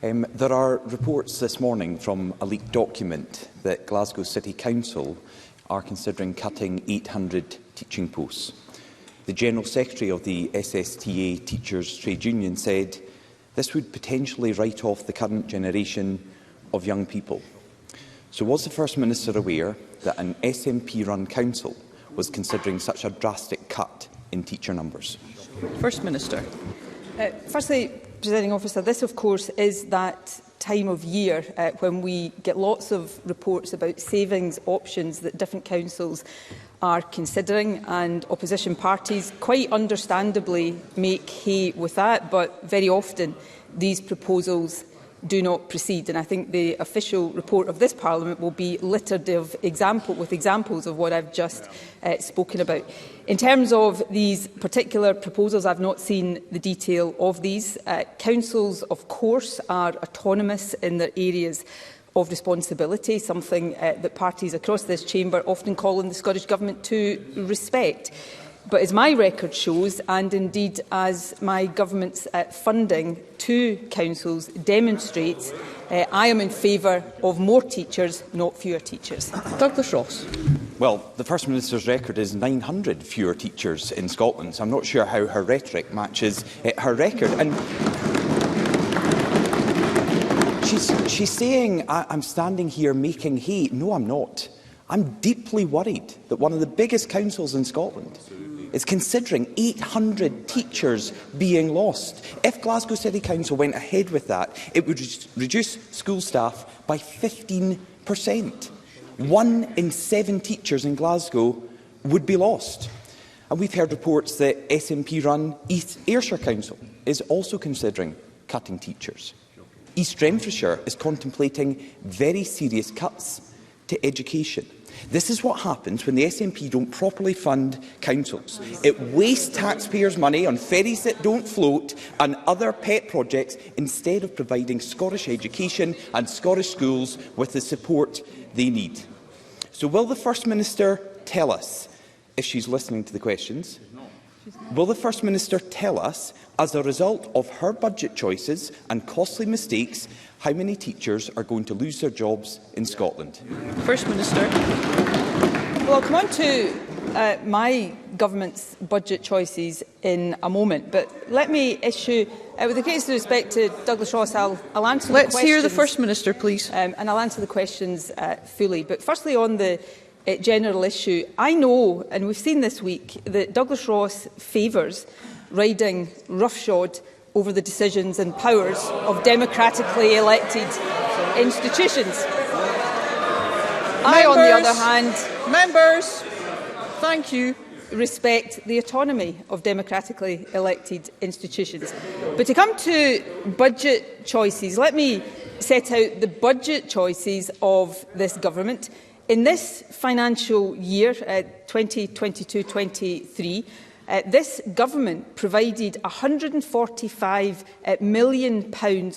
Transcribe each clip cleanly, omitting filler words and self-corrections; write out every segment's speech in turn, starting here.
There are reports this morning from a leaked document that Glasgow City Council are considering cutting 800 teaching posts. The General Secretary of the SSTA Teachers Trade Union said this would potentially write off the current generation of young people. So was the First Minister aware that an SNP-run council was considering such a drastic cut in teacher numbers? First Minister. Firstly, Presiding Officer, this of course is that time of year when we get lots of reports about savings options that different councils are considering, and opposition parties quite understandably make hay with that, but very often these proposals do not proceed. And I think the official report of this Parliament will be littered with examples of what I've just spoken about. In terms of these particular proposals, I've not seen the detail of these. Councils, of course, are autonomous in their areas of responsibility, something that parties across this chamber often call on the Scottish Government to respect. But as my record shows, and indeed as my government's funding to councils demonstrates, I am in favour of more teachers, not fewer teachers. Douglas Ross. Well, the First Minister's record is 900 fewer teachers in Scotland, so I'm not sure how her rhetoric matches her record. And she's saying, I'm standing here making hay. No, I'm not. I'm deeply worried that one of the biggest councils in Scotland is considering 800 teachers being lost. If Glasgow City Council went ahead with that, it would reduce school staff by 15%. 1 in 7 teachers in Glasgow would be lost. And we've heard reports that SNP-run East Ayrshire Council is also considering cutting teachers. East Renfrewshire is contemplating very serious cuts to education. This is what happens when the SNP don't properly fund councils. It wastes taxpayers' money on ferries that don't float and other pet projects instead of providing Scottish education and Scottish schools with the support they need. So will the First Minister tell us, if she's listening to the questions, will the First Minister tell us, as a result of her budget choices and costly mistakes, how many teachers are going to lose their jobs in Scotland? First Minister. Well, I'll come on to my government's budget choices in a moment, but let me issue, with the greatest respect to Douglas Ross, I'll answer the questions. Let's hear the First Minister, please. And I'll answer the questions fully. But firstly, on the general issue, I know, and we've seen this week, that Douglas Ross favours riding roughshod over the decisions and powers of democratically elected institutions. I, on the other hand, thank you. Respect the autonomy of democratically elected institutions. But to come to budget choices, let me set out the budget choices of this government. In this financial year, 2022-23, this government provided £145 million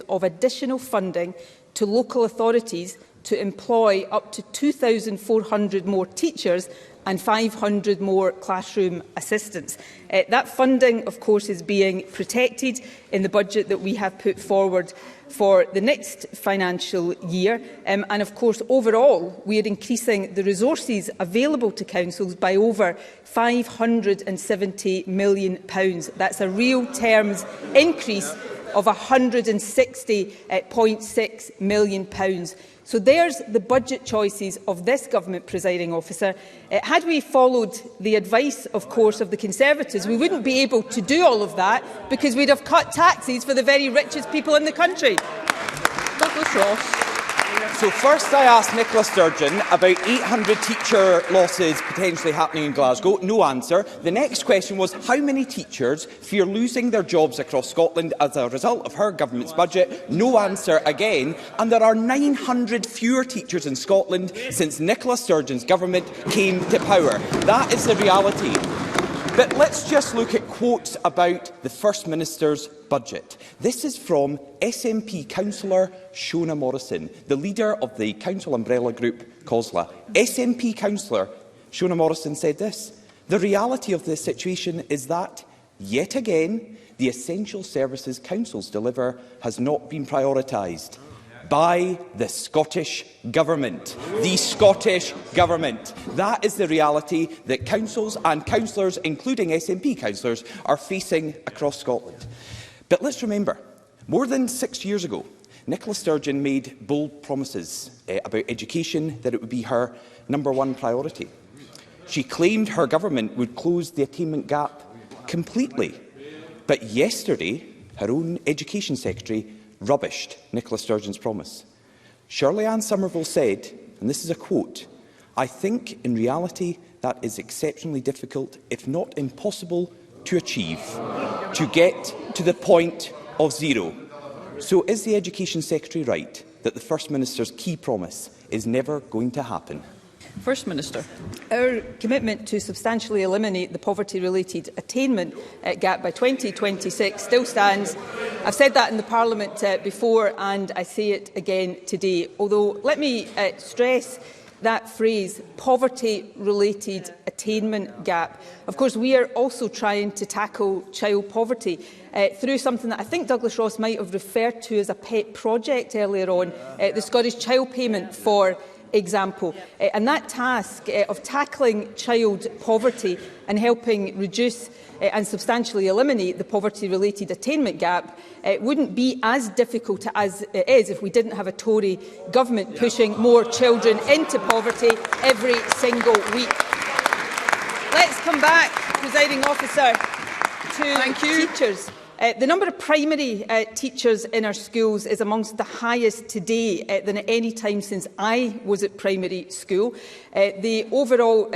of additional funding to local authorities to employ up to 2,400 more teachers and 500 more classroom assistants. That funding, of course, is being protected in the budget that we have put forward for the next financial year. And, of course, overall, we are increasing the resources available to councils by over £570 million. That's a real terms increase of £160.6 million. So there's the budget choices of this government, presiding officer. Had we followed the advice, of course, of the Conservatives, we wouldn't be able to do all of that because we'd have cut taxes for the very richest people in the country. Douglas Ross. So first I asked Nicola Sturgeon about 800 teacher losses potentially happening in Glasgow. No answer. The next question was how many teachers fear losing their jobs across Scotland as a result of her government's budget. No answer again. And there are 900 fewer teachers in Scotland since Nicola Sturgeon's government came to power. That is the reality. But let's just look at quotes about the First Minister's budget. This is from SNP councillor Shona Morrison, the leader of the council umbrella group COSLA. SNP councillor Shona Morrison said this: "The reality of this situation is that Yet again, the essential services councils deliver has not been prioritised by the Scottish Government. The Scottish Government. That is the reality that councils and councillors, including SNP councillors, are facing across Scotland. But let's remember, more than 6 years ago, Nicola Sturgeon made bold promises about education, that it would be her #1 priority. She claimed her government would close the attainment gap completely. But yesterday, her own Education Secretary rubbished Nicola Sturgeon's promise. Shirley Ann Somerville said, and this is a quote, "I think in reality that is exceptionally difficult, if not impossible, to achieve, to get to the point of zero." So is the Education Secretary right that the First Minister's key promise is never going to happen? First Minister. Our commitment to substantially eliminate the poverty-related attainment gap by 2026 still stands. I've said that in the Parliament before, and I say it again today. Although, let me stress that phrase, poverty-related attainment gap. Of course, we are also trying to tackle child poverty through something that I think Douglas Ross might have referred to as a pet project earlier on, the Scottish Child Payment, for example. And that task of tackling child poverty and helping reduce and substantially eliminate the poverty-related attainment gap wouldn't be as difficult as it is if we didn't have a Tory government pushing more children into poverty every single week. Let's come back, Presiding Officer, to teachers. The number of primary teachers in our schools is amongst the highest today than at any time since I was at primary school. The overall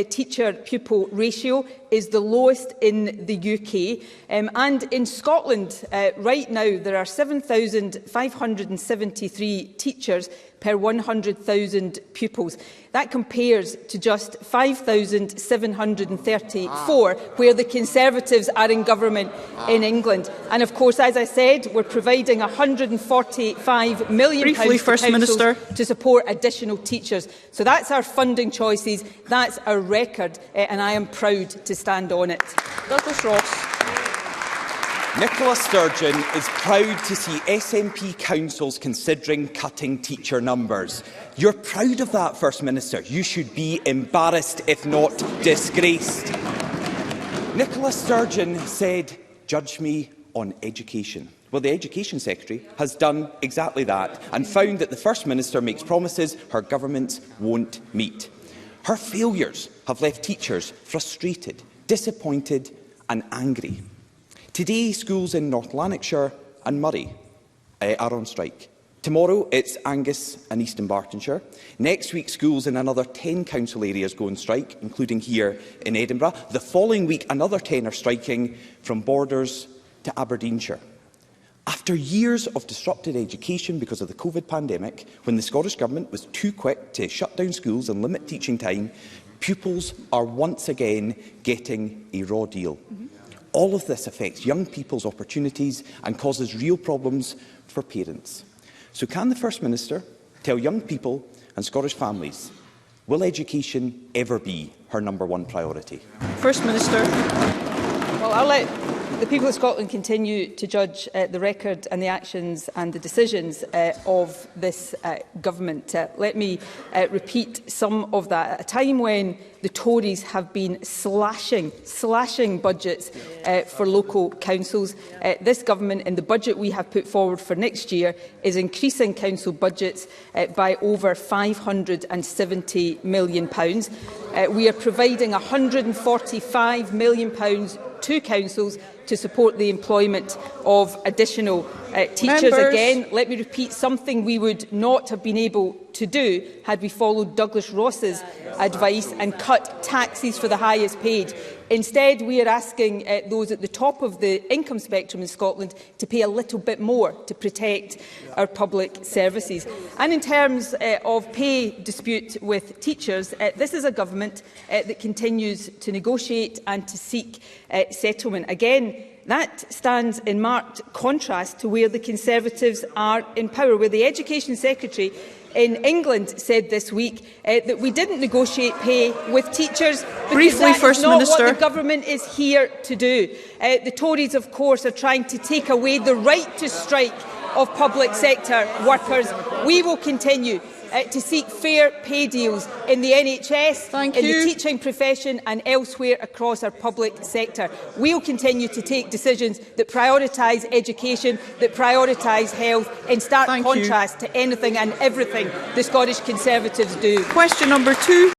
teacher-pupil ratio is the lowest in the UK. And in Scotland, right now, there are 7,573 teachers per 100,000 pupils. That compares to just 5,734 where the Conservatives are in government in England. And of course, as I said, we're providing £145 million to councils to support additional teachers. So that's our funding choices, that's our record, and I am proud to stand on it. Douglas Ross. Nicola Sturgeon is proud to see SNP councils considering cutting teacher numbers. You're proud of that, First Minister. You should be embarrassed, if not disgraced. Nicola Sturgeon said, "Judge me on education." Well, the Education Secretary has done exactly that and found that the First Minister makes promises her government won't meet. Her failures have left teachers frustrated, disappointed and angry. Today, schools in North Lanarkshire and Moray are on strike. Tomorrow, it's Angus and East Bartonshire. Next week, schools in another 10 council areas go on strike, including here in Edinburgh. The following week, another 10 are striking from Borders to Aberdeenshire. After years of disrupted education because of the COVID pandemic, when the Scottish Government was too quick to shut down schools and limit teaching time, pupils are once again getting a raw deal. All of this affects young people's opportunities and causes real problems for parents. So can the First Minister tell young people and Scottish families, will education ever be her #1 priority? First Minister. Well, I'll let the people of Scotland continue to judge the record and the actions and the decisions of this government. Let me repeat some of that. At a time when the Tories have been slashing budgets for local councils, this government, in the budget we have put forward for next year, is increasing council budgets by over £570 million. We are providing £145 million to councils to support the employment of additional teachers. Again, let me repeat, something we would not have been able to do had we followed Douglas Ross's advice and cut taxes for the highest paid. Instead, we are asking those at the top of the income spectrum in Scotland to pay a little bit more to protect our public services. And in terms of pay dispute with teachers, this is a government that continues to negotiate and to seek settlement. Again, That stands in marked contrast to where the Conservatives are in power, where the Education Secretary in England said this week that we didn't negotiate pay with teachers because Briefly, that First is not Minister. what the government is here to do. The Tories, of course, are trying to take away the right to strike of public sector workers. We will continue to seek fair pay deals in the NHS, in the teaching profession and elsewhere across our public sector. We will continue to take decisions that prioritise education, that prioritise health, in stark contrast to anything and everything the Scottish Conservatives do. Question number 2.